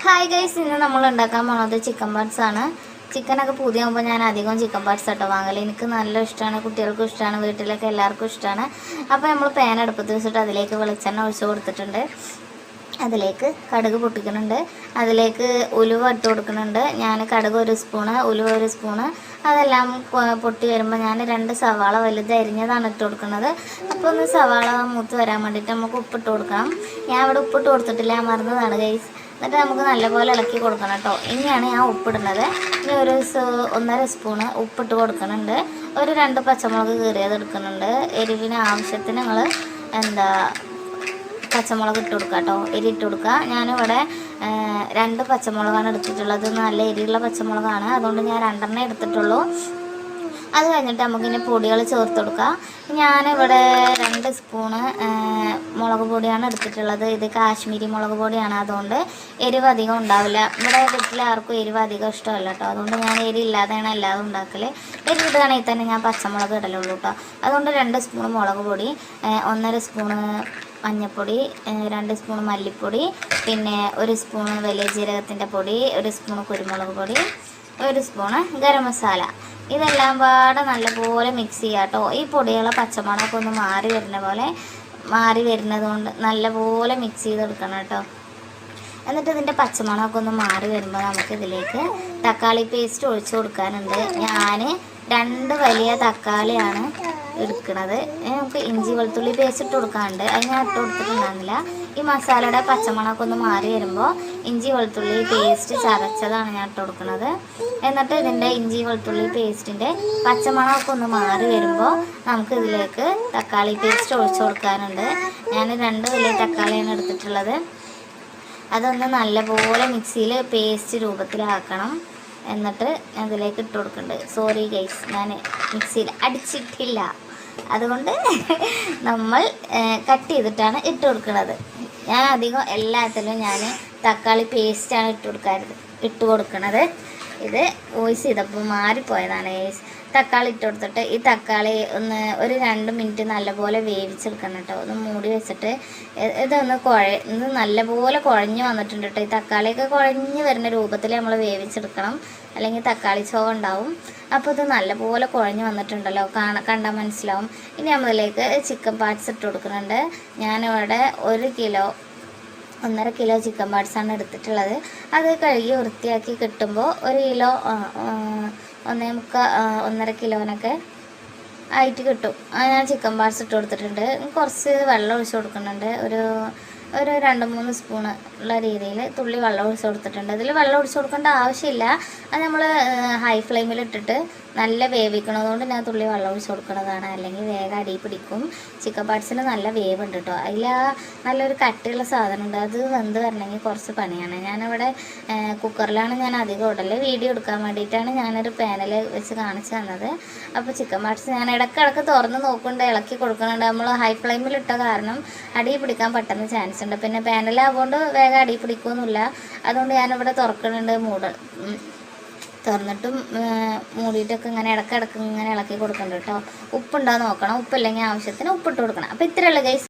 Hi guys, ഇന്ന് നമ്മൾ ഉണ്ടാക്കാൻ പോകുന്നത് ചിക്കൻ പാർട്സ് ആണ്. ചിക്കനൊക്കെ പുതിയാകുമ്പോൾ ഞാൻ അധികം ചിക്കൻ പാർട്സ് ആട്ടോ വാങ്ങൽ. എനിക്ക് നല്ല ഇഷ്ടമാണ്, കുട്ടികൾക്കും ഇഷ്ടമാണ്, വീട്ടിലൊക്കെ എല്ലാവർക്കും ഇഷ്ടമാണ്. അപ്പോൾ നമ്മൾ പാൻ അടുപ്പത്ത് വെച്ചിട്ട് അതിലേക്ക് വെളിച്ചെണ്ണ ഒഴിച്ച് കൊടുത്തിട്ടുണ്ട്. അതിലേക്ക് കടുക് പൊട്ടിക്കുന്നുണ്ട്, അതിലേക്ക് ഉലുവ ഇട്ട് കൊടുക്കുന്നുണ്ട്. ഞാൻ കടുക് 1 സ്പൂണ്, ഉലുവ 1 സ്പൂണ്. അതെല്ലാം പൊട്ടി വരുമ്പോൾ ഞാൻ 2 സവാള വലുത് അരിഞ്ഞതാണ് ഇട്ട് കൊടുക്കുന്നത്. അപ്പോൾ ഒന്ന് സവാള മൂത്ത് വരാൻ വേണ്ടിയിട്ട് നമുക്ക് ഉപ്പിട്ട് കൊടുക്കണം. ഞാൻ ഇവിടെ ഉപ്പിട്ട് കൊടുത്തിട്ടില്ല, മറന്നതാണ് ഗൈസ്. എന്നിട്ട് നമുക്ക് നല്ലപോലെ ഇളക്കി കൊടുക്കണം കേട്ടോ. ഇനിയാണ് ഞാൻ ഉപ്പിടുന്നത്. ഇനി 1.5 സ്പൂണ് ഉപ്പിട്ട് കൊടുക്കുന്നുണ്ട്. 2 പച്ചമുളക് കീറിയത് എടുക്കുന്നുണ്ട്. എരിവിന് ആവശ്യത്തിന് നിങ്ങൾ പച്ചമുളക് ഇട്ട് കൊടുക്കുക കേട്ടോ, എരി ഇട്ട് കൊടുക്കുക. ഞാനിവിടെ 2 പച്ചമുളകാണ് എടുത്തിട്ടുള്ളത്. നല്ല എരിയുള്ള പച്ചമുളകാണ്, അതുകൊണ്ട് ഞാൻ 2 എടുത്തിട്ടുള്ളൂ. അത് കഴിഞ്ഞിട്ട് നമുക്കിനി പൊടികൾ ചേർത്ത് കൊടുക്കാം. ഞാനിവിടെ 2 സ്പൂണ് മുളക് പൊടിയാണ് എടുത്തിട്ടുള്ളത്. ഇത് കാശ്മീരി മുളക് പൊടിയാണ്, അതുകൊണ്ട് എരിവ് അധികം ഉണ്ടാവില്ല. ഇവിടെ വീട്ടിൽ ആർക്കും എരിവ് അധികം ഇഷ്ടമല്ല കേട്ടോ, അതുകൊണ്ട് ഞാൻ എരി ഇല്ലാതെയാണ് എല്ലാതും ഉണ്ടാക്കൽ. എരിവ് ഇടുകയാണെങ്കിൽ തന്നെ ഞാൻ പച്ചമുളക് ഇടലുള്ളൂ കേട്ടോ. അതുകൊണ്ട് 2 സ്പൂൺ മുളക് പൊടി, 1.5 സ്പൂണ് മഞ്ഞൾപ്പൊടി, 2 സ്പൂൺ മല്ലിപ്പൊടി, പിന്നെ 1 സ്പൂണ് വലിയ ജീരകത്തിൻ്റെ പൊടി, 1 സ്പൂണ് കുരുമുളക് പൊടി, 1 സ്പൂണ് ഗരം മസാല. ഇതെല്ലാം പാടെ നല്ലപോലെ മിക്സ് ചെയ്യുക കേട്ടോ. ഈ പൊടികളെ പച്ചമണമൊക്കെ ഒന്ന് മാറി വരുന്നത് കൊണ്ട് നല്ലപോലെ മിക്സ് ചെയ്തെടുക്കണം കേട്ടോ. എന്നിട്ട് ഇതിൻ്റെ പച്ചമണമൊക്കെ ഒന്ന് മാറി വരുമ്പോൾ നമുക്കിതിലേക്ക് തക്കാളി പേസ്റ്റ് ഒഴിച്ച് കൊടുക്കാനുണ്ട്. ഞാൻ 2 വലിയ തക്കാളിയാണ് എടുക്കുന്നത്. നമുക്ക് ഇഞ്ചി വെളുത്തുള്ളി പേസ്റ്റ് ഇട്ട് കൊടുക്കാനുണ്ട്, അത് ഞാൻ ഇട്ട് കൊടുത്തിട്ടുണ്ടായിരുന്നില്ല. ഈ മസാലയുടെ പച്ചമണമൊക്കെ ഒന്ന് മാറി വരുമ്പോൾ ഇഞ്ചി വെളുത്തുള്ളി പേസ്റ്റ് ചതച്ചതാണ് ഞാൻ ഇട്ട് കൊടുക്കുന്നത്. എന്നിട്ട് ഇതിൻ്റെ ഇഞ്ചി വെളുത്തുള്ളി പേസ്റ്റിൻ്റെ പച്ചമണമൊക്കെ ഒന്ന് മാറി വരുമ്പോൾ നമുക്ക് ഇതിലേക്ക് തക്കാളി പേസ്റ്റ് ഒഴിച്ച് കൊടുക്കാനുണ്ട്. ഞാൻ 2 വലിയ തക്കാളിയാണ് എടുത്തിട്ടുള്ളത്. അതൊന്ന് നല്ലപോലെ മിക്സിയിൽ പേസ്റ്റ് രൂപത്തിലാക്കണം. എന്നിട്ട് അതിലേക്ക് ഇട്ട് കൊടുക്കുന്നുണ്ട്. സോറി ഗൈസ്, ഞാൻ മിക്സിയിൽ അടിച്ചിട്ടില്ല, അതുകൊണ്ട് നമ്മൾ കട്ട് ചെയ്തിട്ടാണ് ഇട്ട് കൊടുക്കുന്നത്. ഞാൻ അധികം എല്ലാത്തിലും ഞാൻ തക്കാളി പേസ്റ്റാണ് ഇട്ട് കൊടുക്കുന്നത്. ഇത് വോയിസ് ചെയ്തപ്പോൾ മാറിപ്പോയതാണ് ഗൈസ്. തക്കാളി ഇട്ട് കൊടുത്തിട്ട് ഈ തക്കാളി ഒന്ന് 2 മിനിറ്റ് നല്ലപോലെ വേവിച്ചെടുക്കണം കേട്ടോ. ഒന്ന് മൂടി വെച്ചിട്ട് ഇത് നല്ലപോലെ കുഴഞ്ഞ് വന്നിട്ടുണ്ട് കേട്ടോ. ഈ തക്കാളിയൊക്കെ കുഴഞ്ഞ് വരുന്ന രൂപത്തിൽ നമ്മൾ വേവിച്ചെടുക്കണം, അല്ലെങ്കിൽ തക്കാളി ചോവ ഉണ്ടാവും. അപ്പോൾ ഇത് നല്ലപോലെ കുഴഞ്ഞ് വന്നിട്ടുണ്ടല്ലോ, കണ്ടാൽ മനസ്സിലാവും. ഇനി നമ്മളിലേക്ക് ചിക്കൻ പാർട്സ് ഇട്ട് കൊടുക്കുന്നുണ്ട്. ഞാനിവിടെ 1.5 കിലോ ചിക്കൻ പാർട്സാണ് എടുത്തിട്ടുള്ളത്. അത് കഴുകി വൃത്തിയാക്കി കിട്ടുമ്പോൾ 1 കിലോ 1.5 കിലോനൊക്കെ ആയിട്ട് കിട്ടും. ഞാൻ ചിക്കൻ പാർട്സ് ഇട്ട് കൊടുത്തിട്ടുണ്ട്. കുറച്ച് വെള്ളം ഒഴിച്ച് കൊടുക്കുന്നുണ്ട്. ഒരു 2-3 സ്പൂണ് ഉള്ള രീതിയിൽ തുള്ളി വെള്ളം ഒഴിച്ച് കൊടുത്തിട്ടുണ്ട്. ഇതിൽ വെള്ളം ഒഴിച്ച് കൊടുക്കേണ്ട ആവശ്യമില്ല, അത് നമ്മൾ ഹൈ ഫ്ലെയിമിൽ ഇട്ടിട്ട് നല്ല വേവിക്കണതുകൊണ്ട് ഞാൻ തുള്ളി വെള്ളം ഒഴിച്ച് കൊടുക്കുന്നതാണ്, അല്ലെങ്കിൽ വേഗം അടി പിടിക്കും. ചിക്കൻ പാർട്സിന് നല്ല വേവുണ്ട് കേട്ടോ. അതിൽ നല്ലൊരു കട്ടിയുള്ള സാധനമുണ്ട്, അത് വെന്ത് വരണമെങ്കിൽ കുറച്ച് പണിയാണ്. ഞാനിവിടെ കുക്കറിലാണ് ഞാൻ അധികം ഇടല്. വീഡിയോ എടുക്കാൻ വേണ്ടിയിട്ടാണ് ഞാനൊരു പാനിൽ വെച്ച് കാണിച്ചു തന്നത്. അപ്പോൾ ചിക്കൻ പാർട്സ് ഞാൻ ഇടയ്ക്കിടയ്ക്ക് തുറന്ന് നോക്കുന്നുണ്ട്, ഇളക്കി കൊടുക്കുന്നുണ്ട്. നമ്മൾ ഹൈ ഫ്ലെയിമിൽ ഇട്ട കാരണം അടി പിടിക്കാൻ പെട്ടെന്ന് ചാൻസ് ഉണ്ട്. പിന്നെ പാനിലാവുകൊണ്ട് വേഗം അടി പിടിക്കുകയൊന്നുമില്ല, അതുകൊണ്ട് ഞാനിവിടെ തുറന്നിട്ടും മൂടിയിട്ടൊക്കെ ഇങ്ങനെ ഇടയ്ക്കിടയ്ക്ക് ഇങ്ങനെ ഇളക്കി കൊടുക്കുന്നുണ്ട് കേട്ടോ. ഉപ്പുണ്ടോ നോക്കണം, ഉപ്പില്ലെങ്കിൽ ആവശ്യത്തിന് ഉപ്പിട്ട് കൊടുക്കണം. അപ്പോൾ ഇത്രയേ ഉള്ളൂ ഗൈസ്.